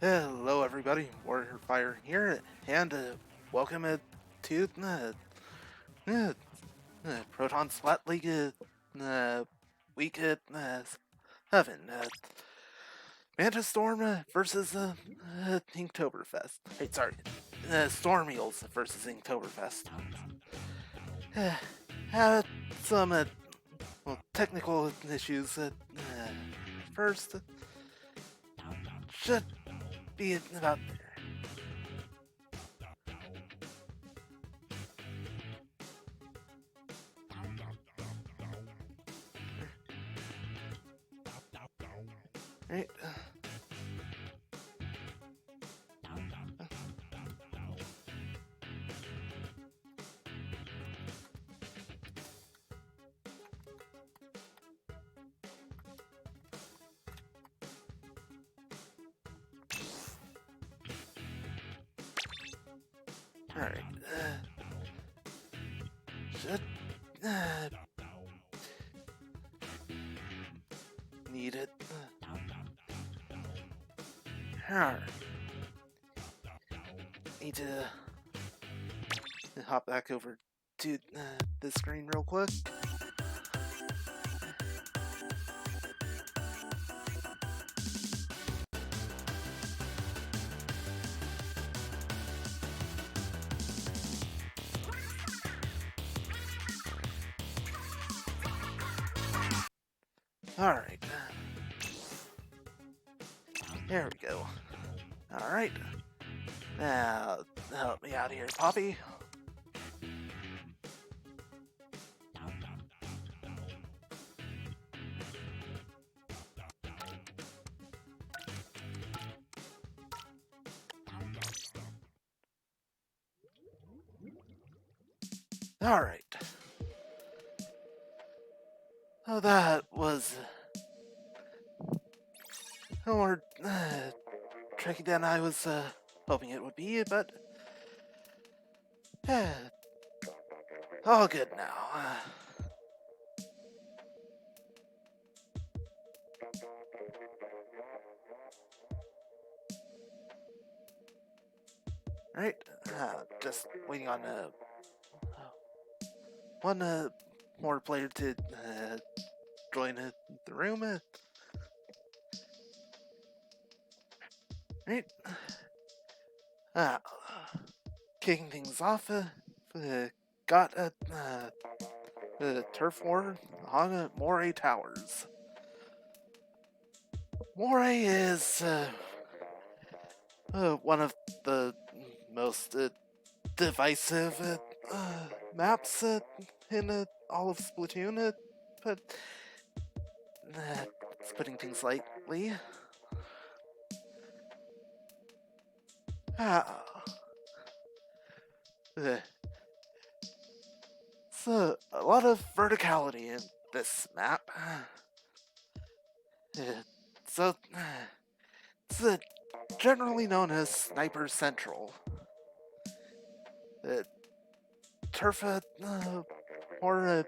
Hello everybody, Warrior Fire here, and welcome to uh, Proton Splat League week 7. Manta Storm versus Inktoberfest. Hey, sorry, Storm Eels versus Inktoberfest. Had some technical issues first. Should be about there. Right. Alright. Should need it. Alright. Need to hop back over to this screen real quick. Alright. There we go. Alright. Now, help me out here, Poppy. Alright. Oh, that was more tricky than I was hoping it would be, but all good now. Right, just waiting on one more player to join the room. Right, kicking things off. Got a turf war on Moray Towers. Moray is one of the most divisive maps in all of Splatoon, but it's putting things lightly. So, a lot of verticality in this map. So, it's generally known as Sniper Central. Turf or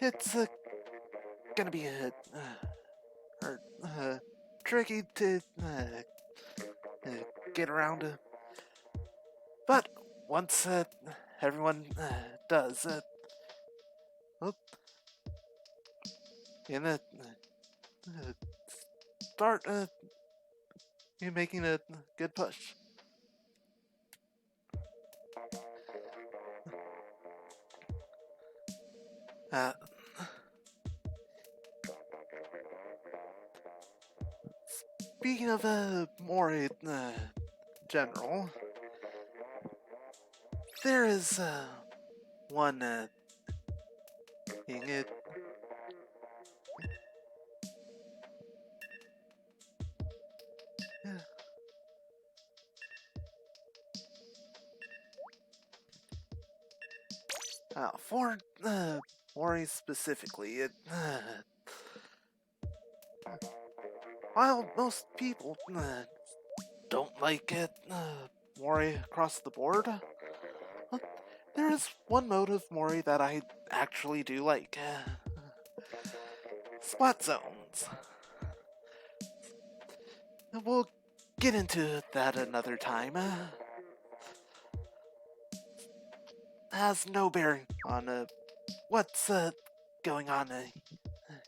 it's gonna be tricky to get around. But once everyone does, well, in a start you're making a good push. Speaking of more general, there is one thing for Mori specifically, while most people don't like it, Mori across the board, there is one mode of Mori that I actually do like. Splat Zones. We'll get into that another time. Has no bearing on what's going on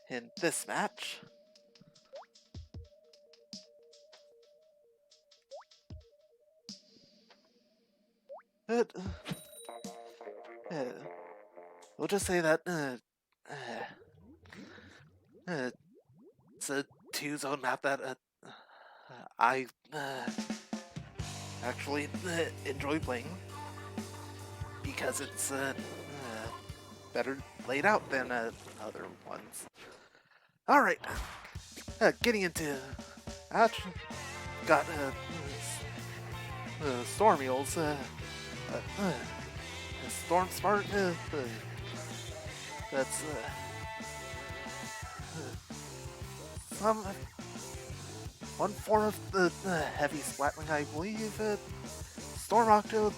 in this match. But we'll just say that it's a two-zone map that I actually enjoy playing because it's better laid out than other ones. Alright, getting into match, got Storm Eels, Storm Smart, that's some one form of the heavy splatling, I believe. Storm Octo,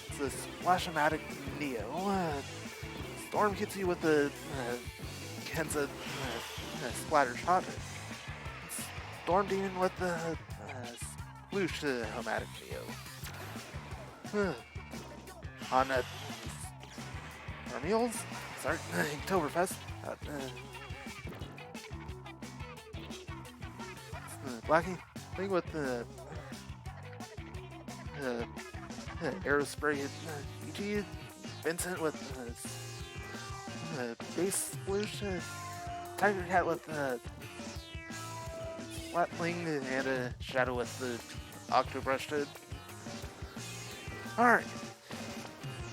it's a Splash-O-Matic Neo. Storm hits you with the Kenza Splatter Shot. Storm Demon with the Sploosh Homatic Neo. On Storm Eels, sorry, Inktoberfest. Blackie, playing with the Aerospray EG, Vincent with Base Sploosh, Tiger Cat with Flatling, and a Shadow with the Octobrush. Alright.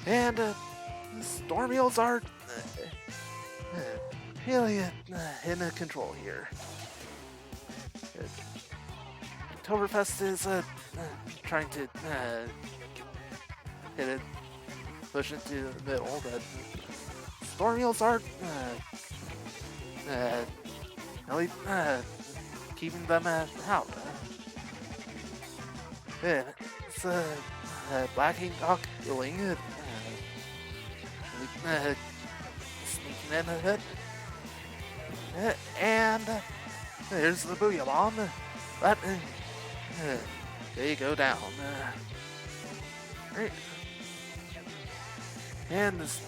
And Storm Eels are really in control here. Oktoberfest is trying to hit it, push it to the middle, but Storm Eels are really keeping them out. It's Black Ink Healing, sneaking in a bit, and there's the Booyah Bomb, but they go down. Right. And this,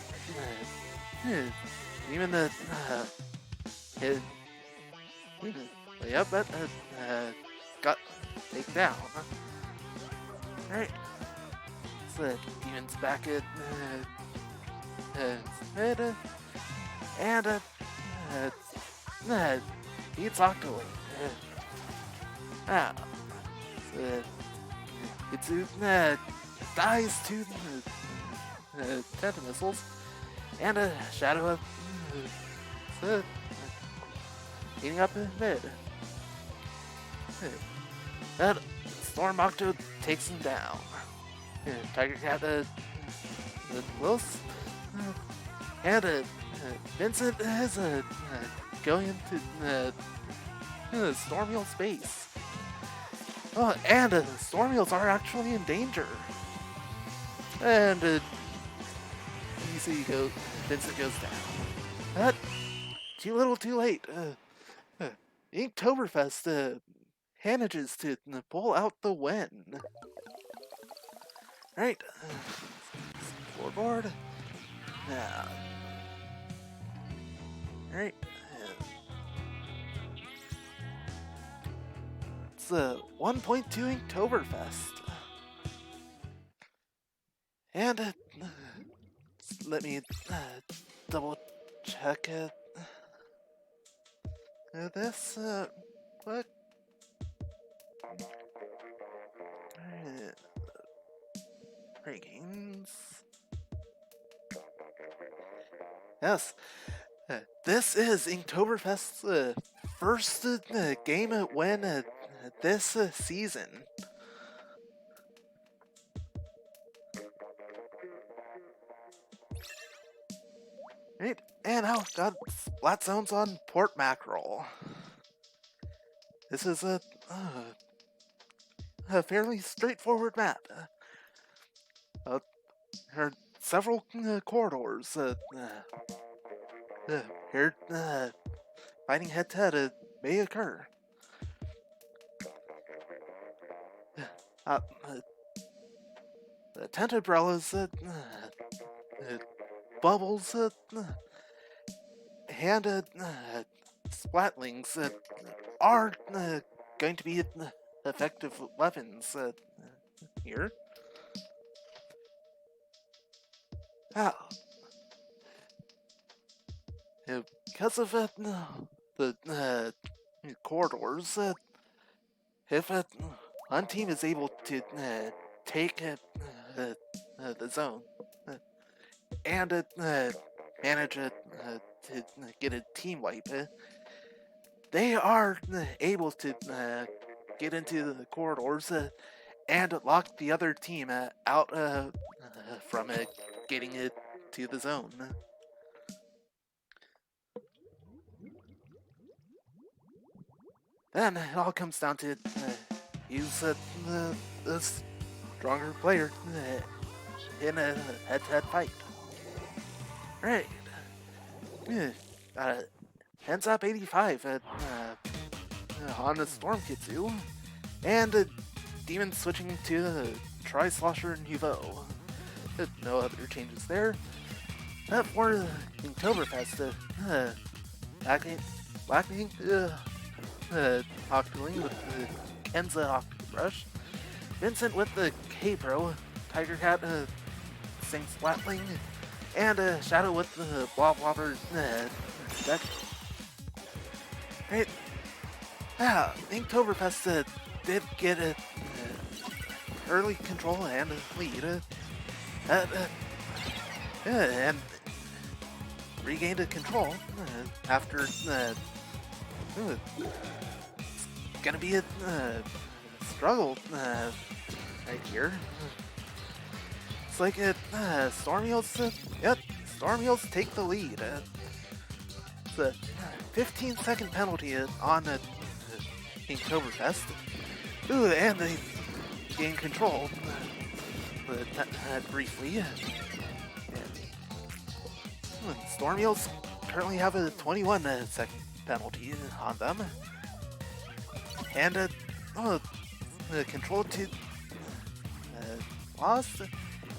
even the hit, yep, but got taken down. Right. So Demon's back at and beats Octoling. It's dies to Tenta Missiles and a Shadow of heating up in mid. And Storm Octo takes him down. Tiger Cat Wills and Vincent is going into Storm Eel space. Oh, and Storm Eels are actually in danger. And you see Vincent goes down. But too little, too late. Inktoberfest manages to pull out the win. Right. Scoreboard. Now. Right. It's 1.2 Inktoberfest. And let me double check this. What? Rankings. Yes. This is Inktoberfest's first game win this season. Right, and now got Splat Zones on Port Mackerel. This is a fairly straightforward map. There are several corridors Here, fighting head-to-head may occur. Uh, uh, tent umbrellas, bubbles, and splatlings are going to be effective weapons here. Ah, because of the corridors, if one team is able to take the zone and manage to get a team wipe, they are able to get into the corridors and lock the other team out from getting it to the zone. Then it all comes down to use the stronger player in a head-to-head fight. Right. Ends up 85 on the Storm Kitsu, and Demon switching to the Tri-Slosher Nouveau. No other changes there. For the Inktoberfest, Blackening, Octoling with the Kenza Octobrush, Vincent with the K-Pro, Tiger Cat, Sing Splatling, and Shadow with the Blob Wobber deck. Right. Inktoberfest did get a early control and a lead, and regained a control after it's gonna be a struggle right here. It's like Storm Eels, yep, Storm Eels take the lead. It's a 15-second penalty on Inktoberfest. Ooh, and they gain control briefly. Storm Eels currently have a 21-second penalty on them. And control to lost.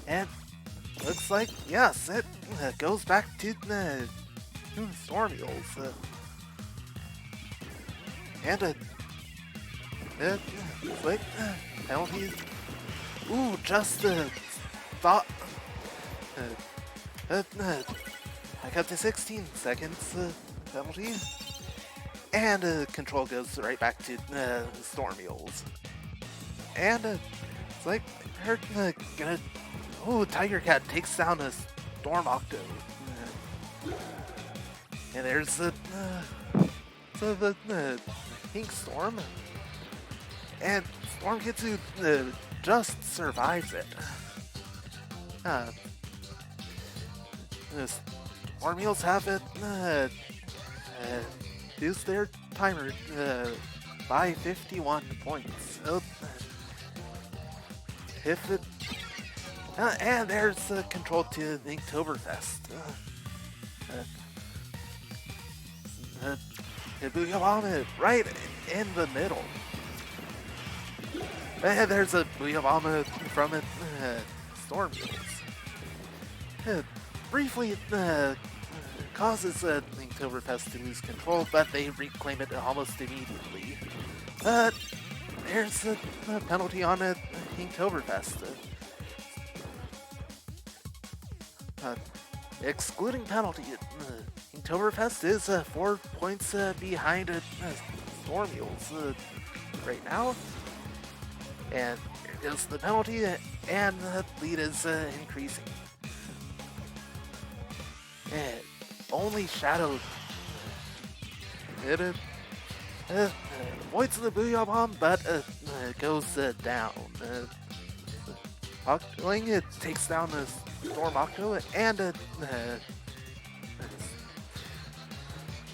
And looks like, yes, it goes back to Storm Eels. And quick penalties. Ooh, just thought. I got to 16 seconds penalty. And control goes right back to Storm Eels. And it's like they're gonna. Oh, Tiger Cat takes down a Storm Octo. And there's the Pink Storm. And Storm Kitsu just survives it. The Storm Eels have it reduce their timer by 51 points. If it and there's control to the Inktoberfest. Booyah Bomb right in the middle. And there's a Booyah Bomb from it. Storm Eels. Briefly causes Inktoberfest to lose control, but they reclaim it almost immediately. There's a penalty on Inktoberfest. Excluding penalty, Inktoberfest is 4 points behind Storm Eels right now. And there goes the penalty, and the lead is increasing. And only Shadow avoids the Booyah Bomb, but goes down. Octoling it takes down the Storm Octo, and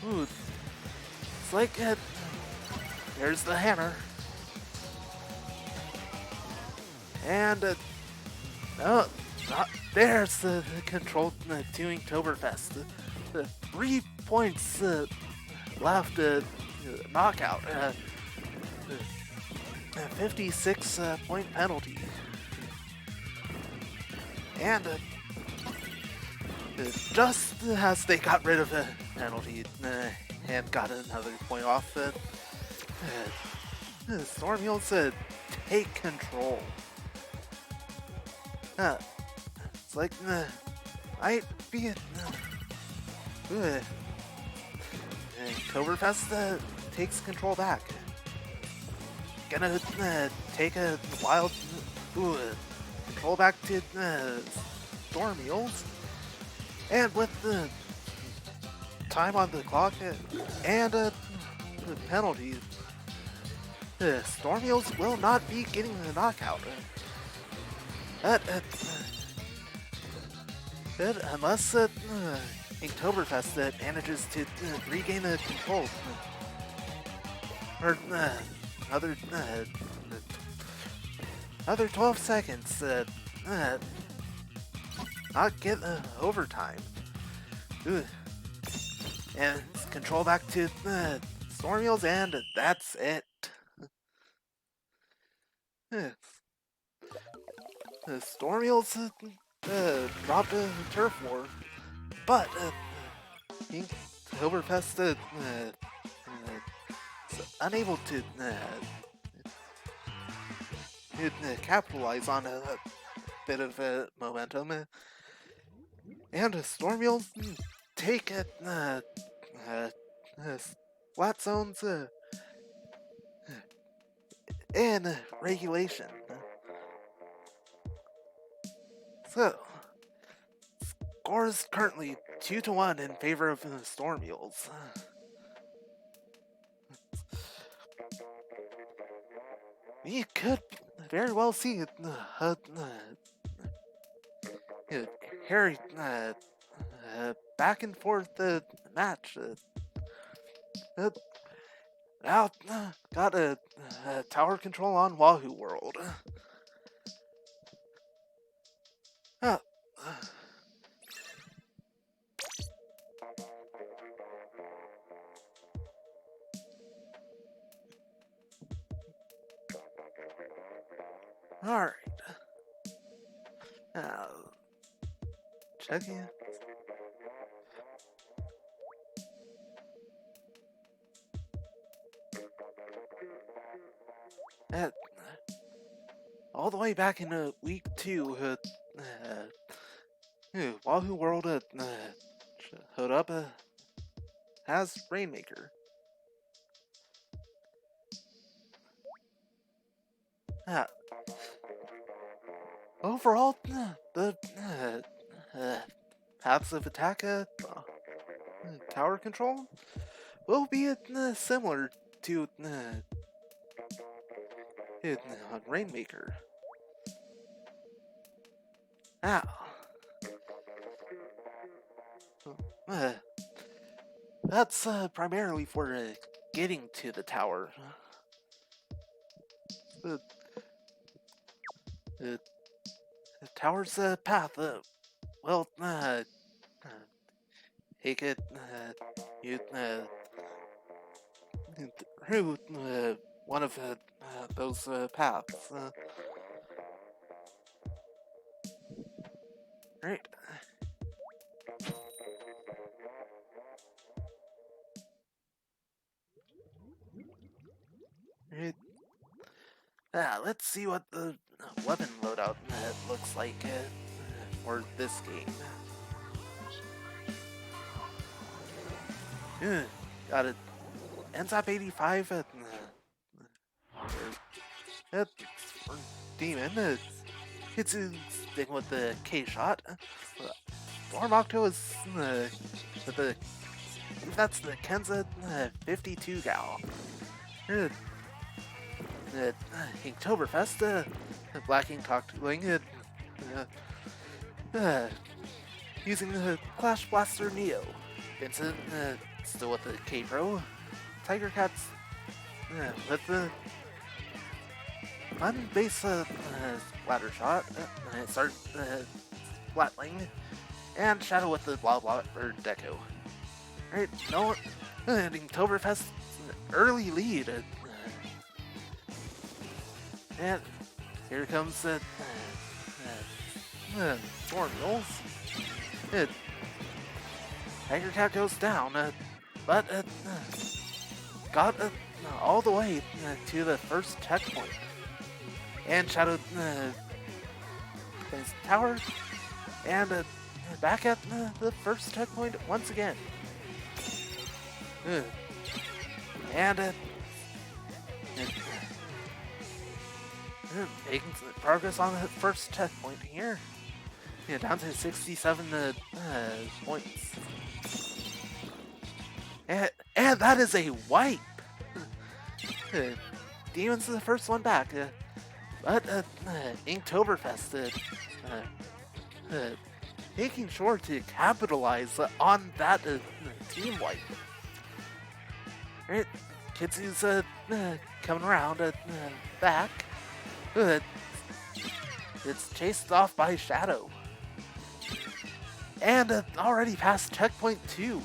ooh, it's like there's the hammer, and there's the control to Inktoberfest. 3 points left. Knockout. 56 point penalty. And just as they got rid of the penalty and got another point off, Storm Eels take control. It's like, might be Inktoberfest takes control back. Gonna take a wild control back to Storm Eels. And with the time on the clock and the penalty, Storm Eels will not be getting the knockout. Unless Inktoberfest manages to regain the control. Or another 12 seconds. Not get overtime. And control back to Storm Eels, and that's it. The Storm Eels dropped a turf war, but Inktoberfest is unable to capitalize on a bit of momentum, and Storm Eels take Splat Zones in regulation. So, score is currently 2-1 in favor of the Storm Eels. We could very well see it Harry back and forth match. Now got a tower control on Wahoo World. Alright. Now, checking. All the way back in week 2, Wahoo World showed up as Rainmaker. Overall, the paths of attack tower control will be similar to Rainmaker. That's primarily for getting to the tower. The tower's path will take it through one of those paths. Right. Right. Let's see what the weapon loadout looks like for this game. Got it. NZAP 85 for Demon. It's sticking with the K shot. Storm Octo is that's the Kenza 52 gal. Inktoberfest, Black Ink Toxiling, using the Clash Blaster Neo. Vincent, still with the K-Pro. Tiger Cat's with the base splatter shot, start splatling, and Shadow with the Wild Water Deco. Right, no one, Inktoberfest early lead. And here comes Storm Eels. Tiger Cat goes down, but got all the way to the first checkpoint. And Shadow plays tower, and back at the first checkpoint once again. And making progress on the first checkpoint here. Yeah, down to 67 points. And that is a wipe! Demon's the first one back. But Inktoberfest making sure to capitalize on that team wipe. Right, Kitsu's coming around back. It's chased off by Shadow. And already past checkpoint 2.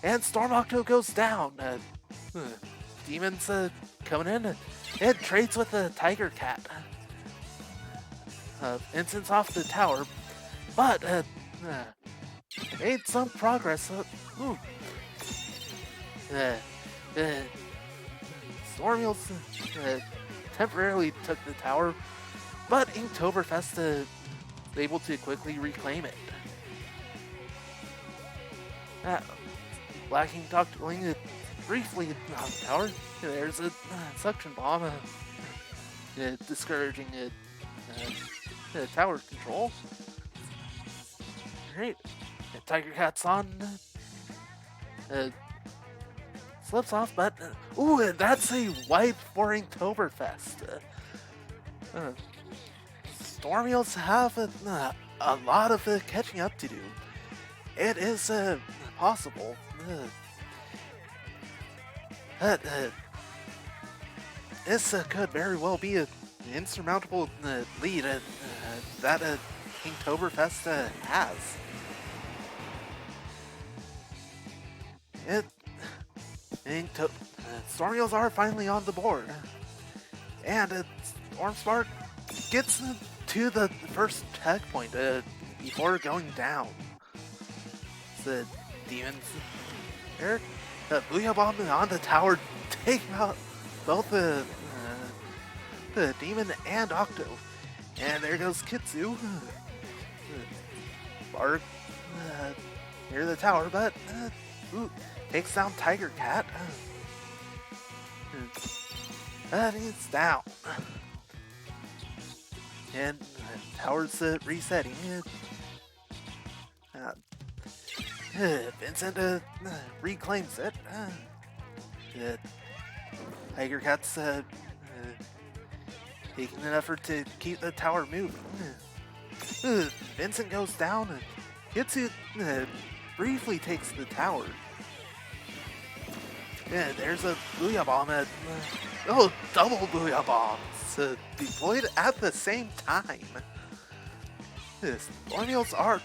And Storm Octo goes down. Demon's coming in and trades with the Tiger Cat. Instance off the tower, but made some progress. Storm Eels temporarily took the tower, but Inktoberfest was able to quickly reclaim it. Black Ink Doctor Ling briefly on the tower. There's a suction bomb, discouraging tower control. Alright, Tiger Cat's on. Slips off, but ooh, that's a wipe for Inktoberfest. Storm Eels have a lot of catching up to do. It is possible. This could very well be an insurmountable lead that Inktoberfest has. Storm Eels are finally on the board, and Storm Spark gets to the first checkpoint before going down. The demons, Eric, Booyah Bomb on the tower, taking out both the demon and Octo, and there goes Kitsu. Bark near the tower, but takes down Tiger Cat. And he's down. And tower's resetting. Vincent reclaims it. Tiger Cat's taking an effort to keep the tower moving. Vincent goes down, and Kitsu briefly takes the tower. Yeah, there's a Booyah Bomb double Booyah Bombs deployed at the same time. Storm Eels are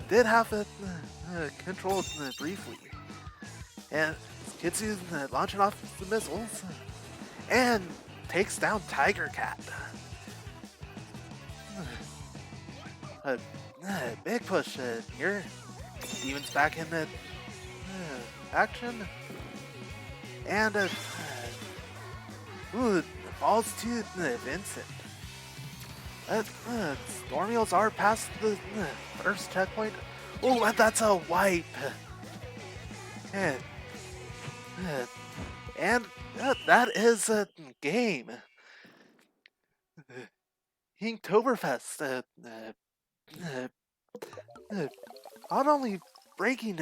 did have it controlled briefly, and Kitsu's launching off the missiles and takes down Tiger Cat. Big push here. Demon's back in action, and falls to Vincent. Storm Eels are past the first checkpoint. Oh, and that's a wipe. And that is a game. Inktoberfest not only breaking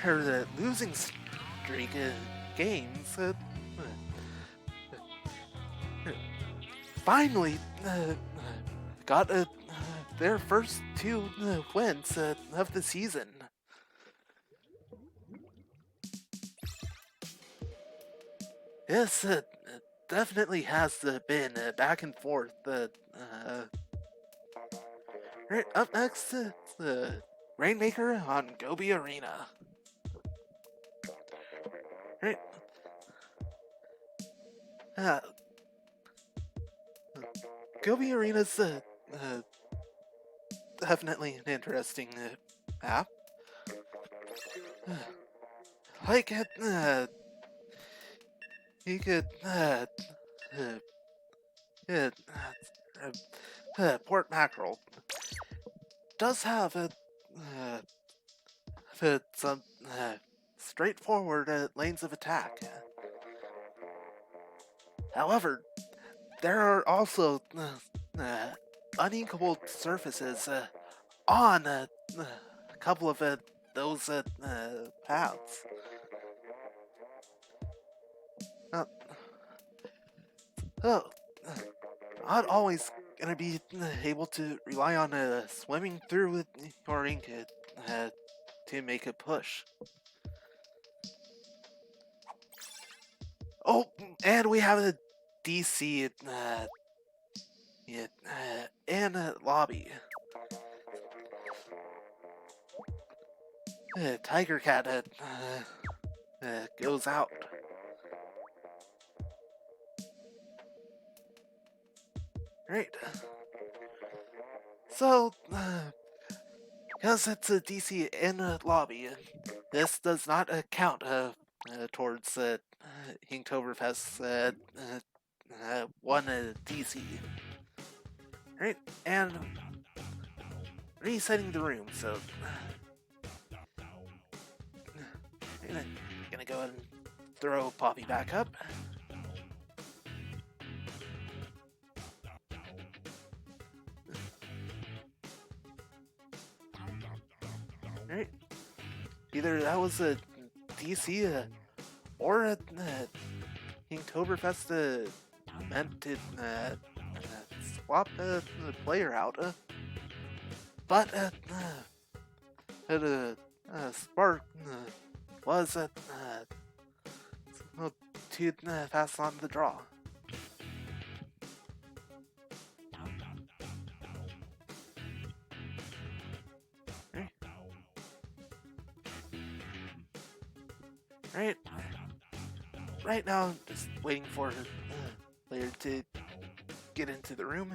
her losing streak games, finally got their first 2 wins of the season. This definitely has been back and forth. Right, up next, we're Rainmaker on Gobi Arena. Right. Gobi Arena's definitely an interesting app. Like you could port mackerel does have some straightforward lanes of attack. However, there are also unequal surfaces on a couple of those paths. Oh, not always gonna be able to rely on swimming through with your ink to make a push. Oh, and we have a DC in a lobby. Tiger Cat goes out. Right. So, because it's a DC in a lobby, this does not count towards Inktoberfest one DC. Right, and resetting the room, so gonna go ahead and throw Poppy back up. Right, either that was a DC or a Inktoberfest meant to swap the player out, but Spark was too fast on the draw. Right now, I'm just waiting for the player to get into the room.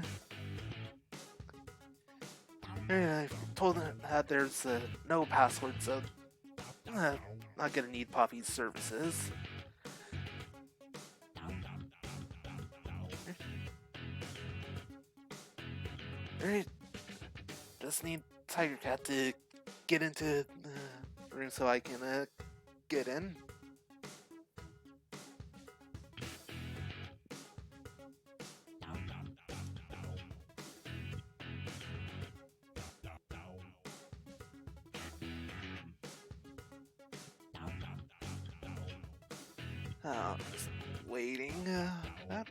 I told him that there's no password, so not gonna need Poppy's services. Alright, just need Tiger Cat to get into the room so I can get in. Just waiting. That.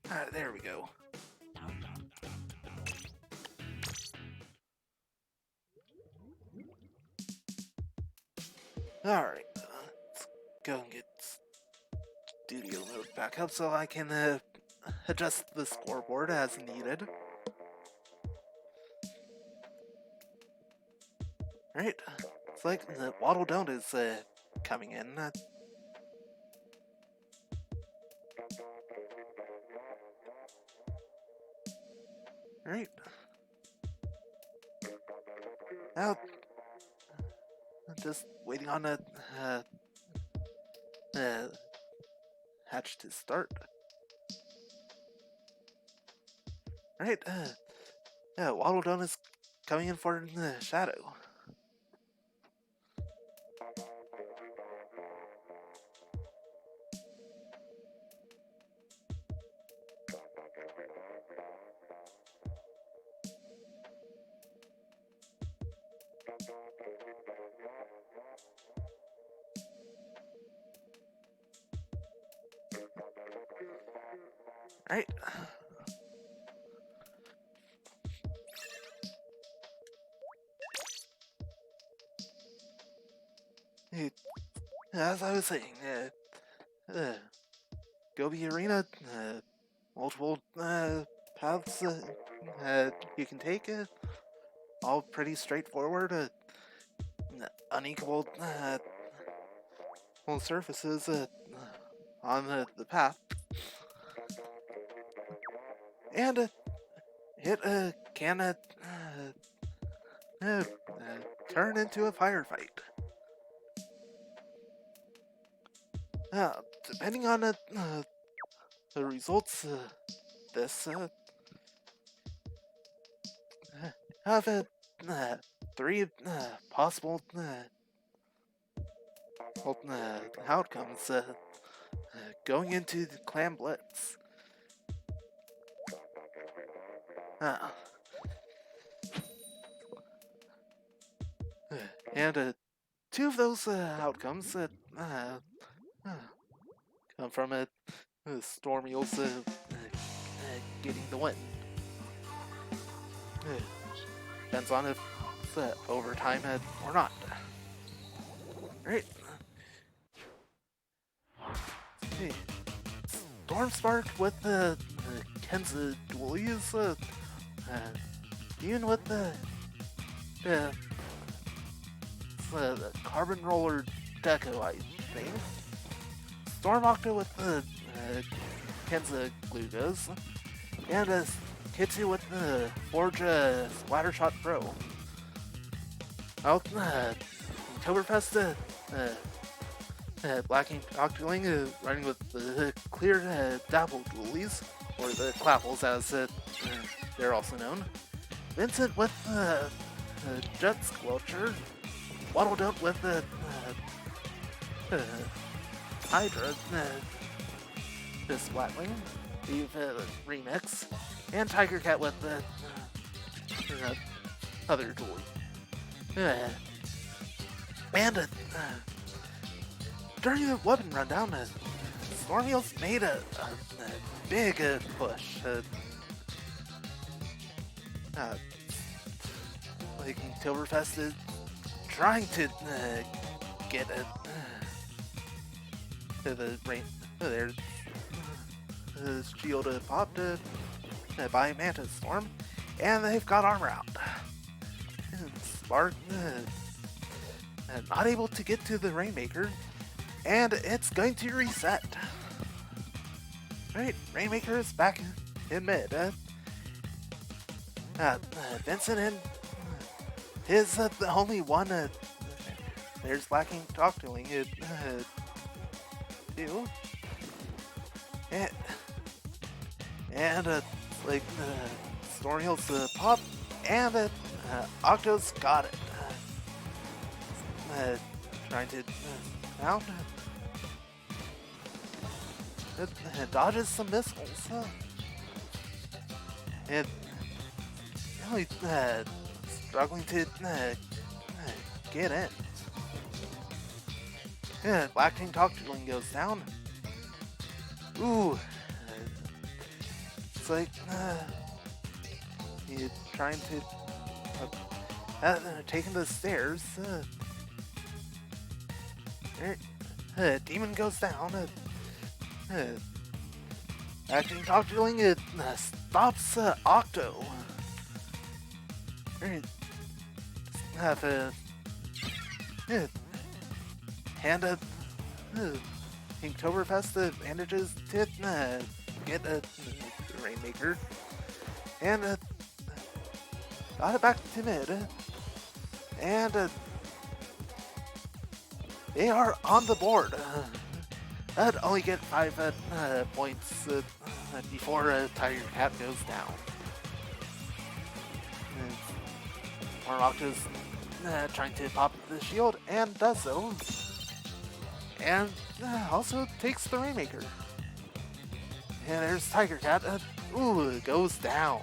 Alright, there we go. Alright, let's go and get studio mode back up so I can adjust the scoreboard as needed. Alright, it's like the Waddle Don't is coming in. Alright. Now, I'm just waiting on a hatch to start. Alright, Waddle Don't is coming in for the shadow. Right? As I was saying, Gobi Arena, multiple paths you can take, all pretty straightforward, unequal surfaces on the path, and it can turn into a firefight. Depending on the results, this have three possible outcomes going into the Clam Blitz. And two of those outcomes come from Storm Eels getting the win. Depends on if it's overtime or not. Right? Hey. Storm Spark with the Kenza dualies, even with the Carbon Roller Deco, I think. Storm Octo with the Kenza Glugas, and Kitsu with the Forge Splattershot Pro. Well, Inktoberfest, Black Ink Octoling running with the Clear Dapple dualies, or the Clapples as they're also known. Vincent with Jet Squelcher, Waddle Dunk with the Hydra, this Splatling, Eve Remix, and Tiger Cat with the other dually. And during the weapon rundown, Storm Eels made a big push. Like Inktoberfest is trying to get the rain. There's shield popped by Manta Storm, and they've got armor out. And Spark not able to get to the Rainmaker, and it's going to reset. Right, Rainmaker is back in mid. Vincent and his the only one. There's lacking Octoling it too, and like Storm Eels pop, and Octo's got it. Trying to down. Dodges some missiles. And really struggling to get in. Black King Octoling goes down. Ooh. It's like he's trying to taking the stairs. Demon goes down. Acting Octoling stops Octo. Have and Inktoberfest manages to get the Rainmaker, and got it back to mid, and they are on the board. I'd only get 5 points before Tiger Cat goes down. Octo's trying to pop the shield, and does so. And also takes the Rainmaker. And there's Tiger Cat. Ooh, goes down.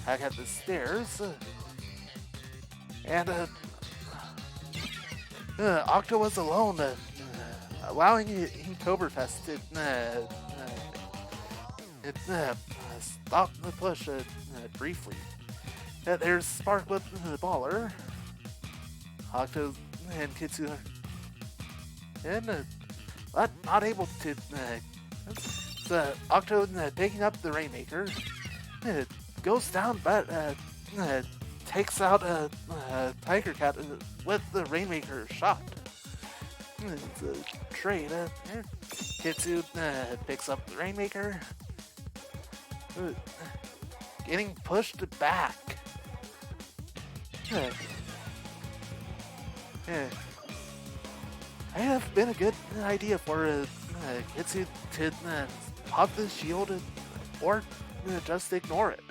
Back at the stairs. And Octo was alone allowing Inktoberfest to stop the push briefly. There's Sparklet the Baller, Octo and Kitsu, and but not able to. Octo picking up the Rainmaker, goes down, but takes out Tiger Cat with the Rainmaker shot. It's a trade. Kitsu picks up the Rainmaker, getting pushed back. Might have been a good idea for Kitsu to pop the shield or just ignore it.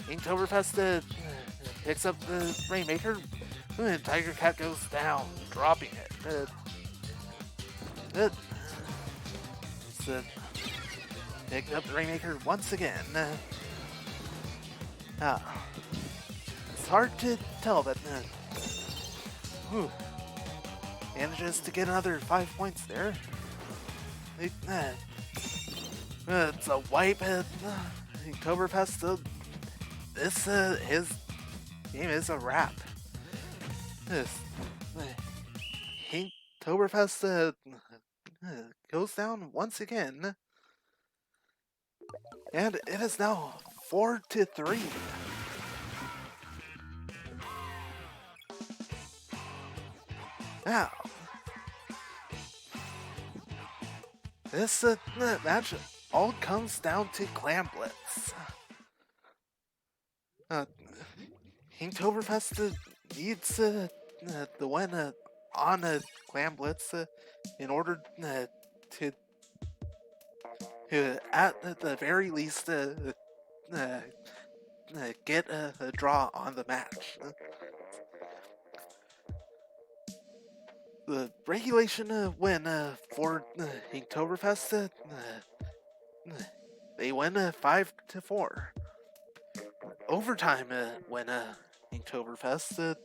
Inktoberfest picks up the Rainmaker, and Tiger Cat goes down, dropping it. Picking up the Rainmaker once again. It's hard to tell, but manages to get another 5 points there. It's a wipe. Inktoberfest. His game is a wrap. Inktoberfest goes down once again, and it is now 4-3. Now, this match all comes down to Clam Blitz. Inktoberfest needs the win on Clam Blitz in order to at the very least get a draw on the match. The regulation win for Inktoberfest, they win 5-4. Overtime win Inktoberfest,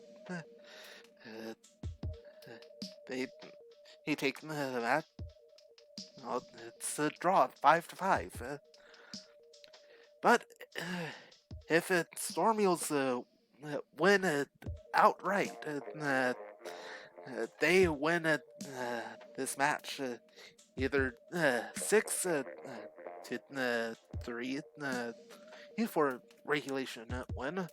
he takes the match. Well, it's a draw, 5-5. But if Storm Eels win outright, they win this match either 6-3 for regulation win,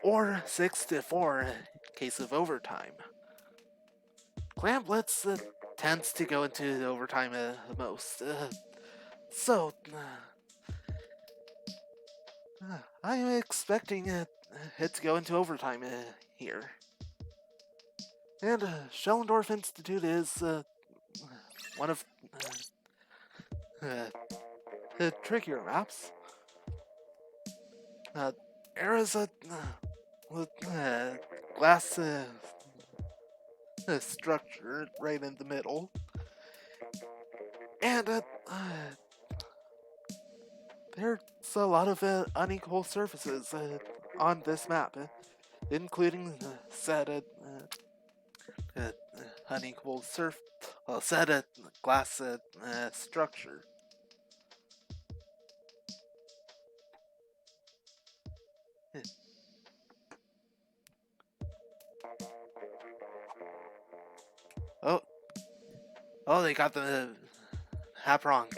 or 6-4 in case of overtime. Clam Blitz tends to go into overtime the most, so I'm expecting it to go into overtime here. And Schellendorf Institute is one of the trickier maps. Era's with glass structure right in the middle. And there's a lot of unequal surfaces on this map, including said unequal said glass structure. Oh, they got the hap wrong.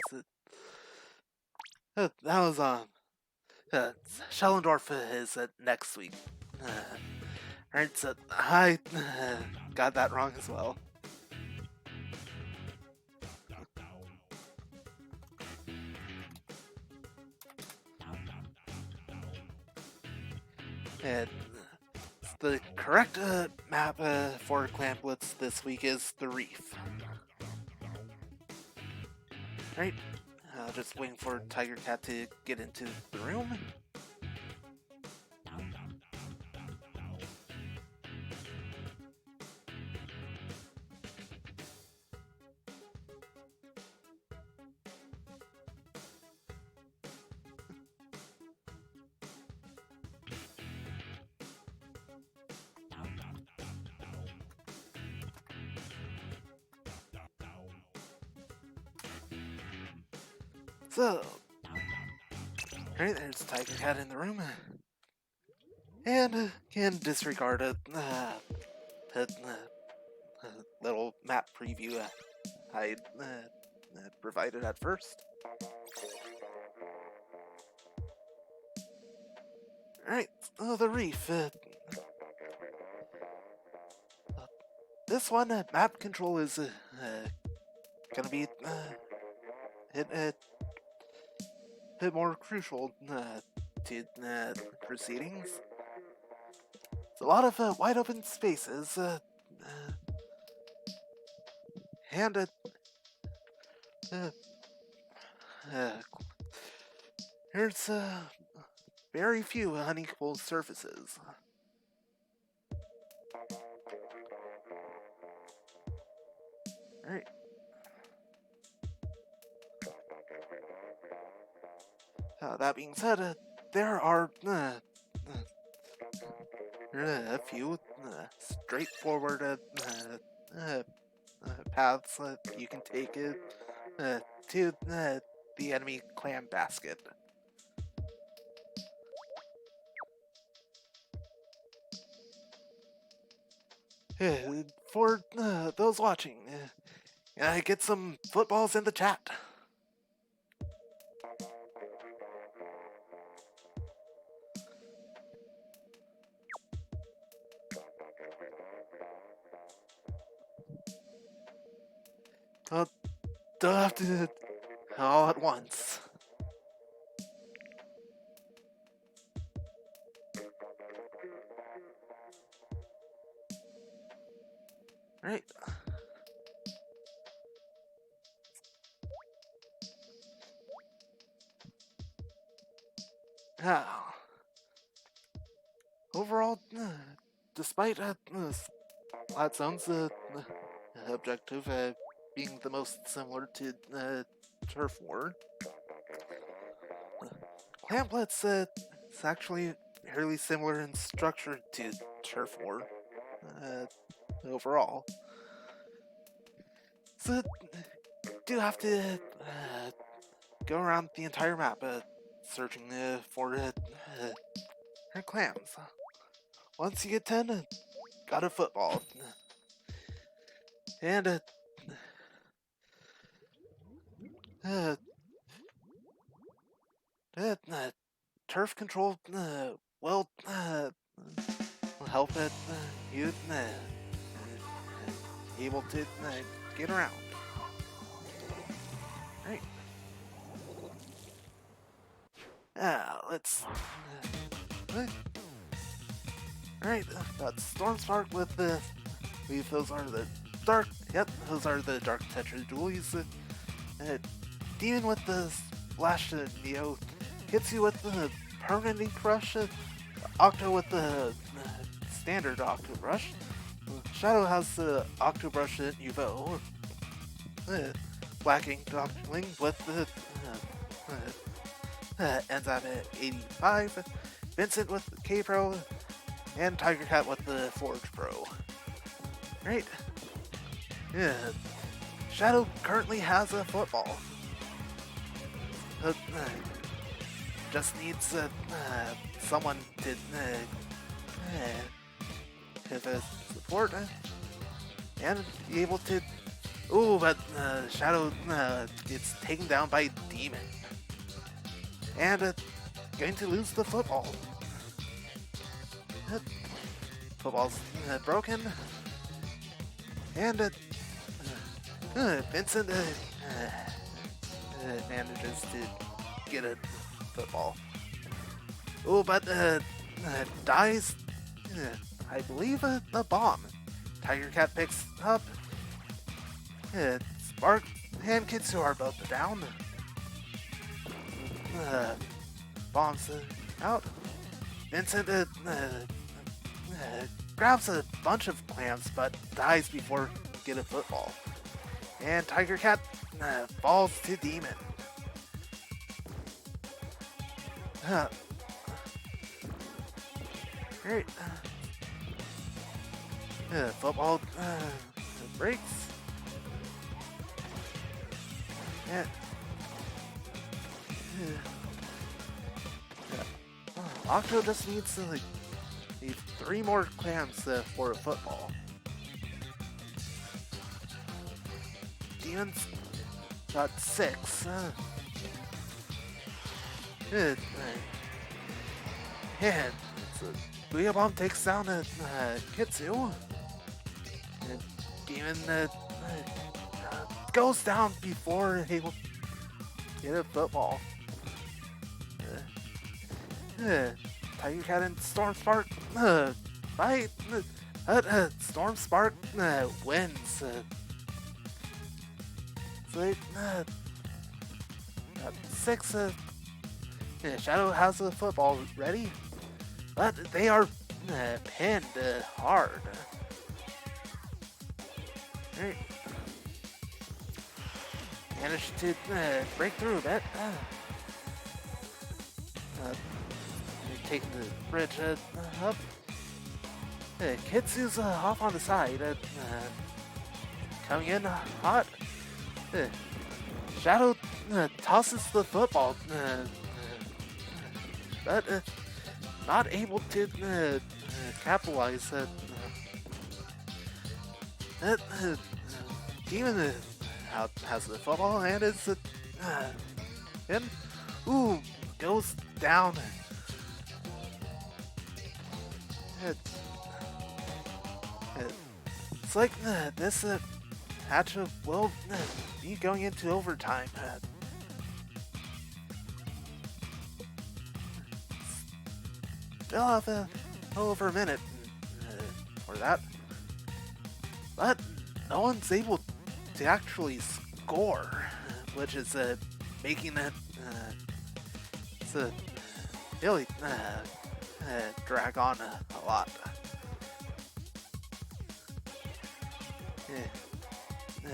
That was Schellendorf is next week. Alright, so I got that wrong as well. And the correct map for Clam Blitz this week is the Reef. Right, just waiting for Tiger Cat to get into the room. So, right there's Tiger Cat in the room, and can disregard a little map preview I provided at first. Alright, the reef. This one, map control is gonna be a bit more crucial to proceedings. It's a lot of wide open spaces, and there's very few unequal surfaces. Alright. That being said, there are a few straightforward paths you can take to the enemy clam basket. For those watching, get some footballs in the chat. Don't have to all at once. Right. Overall, despite Splat Zones' objective being the most similar to Turf War, Clam Blitz is actually fairly similar in structure to Turf War overall. So, do have to go around the entire map searching for her clams. Once you get 10, got a football. And turf control will help you able to get around. Right. Let's. Alright, that's Storm Spark with the. I believe those are the dark. Yep, those are the Dark Tetra dualies. Demon with the Splash Neo hits you with the Permanent Crush. Octo with the standard Octo Brush. Shadow has the Octo Brush Nouveau. Black Ink Doctorling with the ends at 85. Vincent with the K Pro. And Tiger Cat with the Forge Pro. Right. Yeah. Shadow currently has a football. Just needs someone to have a support and be able to. Ooh, but Shadow gets taken down by Demon and going to lose the football. Football's broken, and Vincent manages to get a football. Oh, but dies, I believe, a bomb. Tiger Cat picks up. Spark and Kitsu are both down. Bombs out. Vincent grabs a bunch of clams, but dies before get a football. And Tiger Cat falls to Demon. Great. Football breaks. Octo just needs like need 3 more clams for a football. Demons got 6. And Booyah Bomb takes down Kitsu. And Demon goes down before he will get a football. Tiger Cat and Storm Spark fight. Storm Spark wins. So they got 6. Shadow has the football ready, but they are pinned hard. Alright. Managed to break through a bit. Taking the bridge up. Kitsu's off on the side. Coming in hot. Shadow tosses the football. But not able to capitalize. Demon has the football and it's in. Ooh, goes down. It's like this match will be going into overtime. Still have a little over a minute for that, but no one's able to actually score, which is making it really drag on a lot.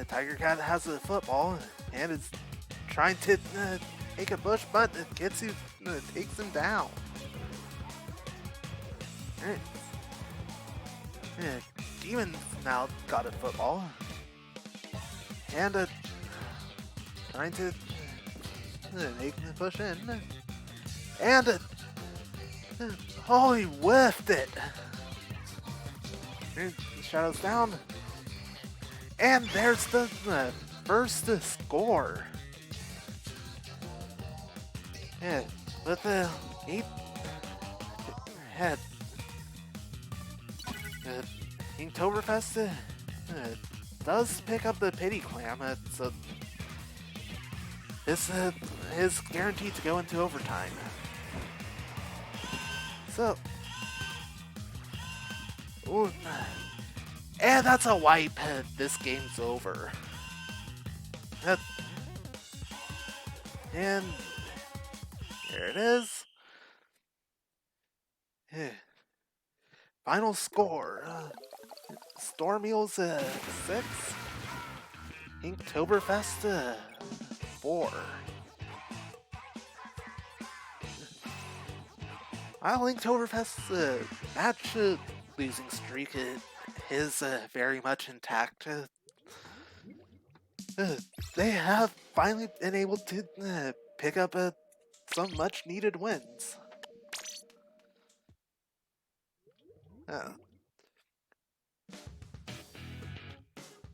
Tiger Cat has the football and is trying to take a push, but Kitsu takes him down. Alright. Demon's now got a football and trying to make the push in, and oh, he whiffed it. The Shadow's down, and there's the first score. Yeah, with the 8 head. Inktoberfest does pick up the pity clam, so this is guaranteed to go into overtime. So, ooh, and that's a wipe. This game's over. And here it is. Final score. Storm Eels 6. Inktoberfest 4. While Inktoberfest's match losing streak is very much intact, they have finally been able to pick up some much needed wins.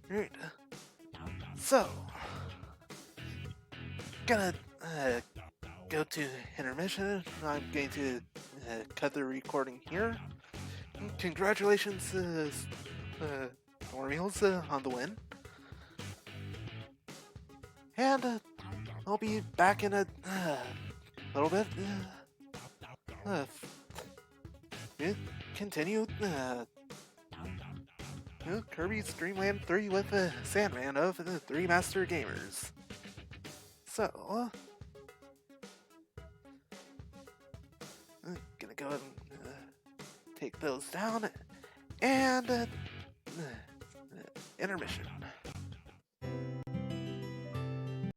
Right. So, gonna go to intermission. I'm going to cut the recording here. Congratulations, Orioles, on the win. And I'll be back in a little bit. Continue Kirby's Dream Land 3 with Sandman of the 3 Master Gamers. So, I'm gonna go ahead and take those down, and intermission.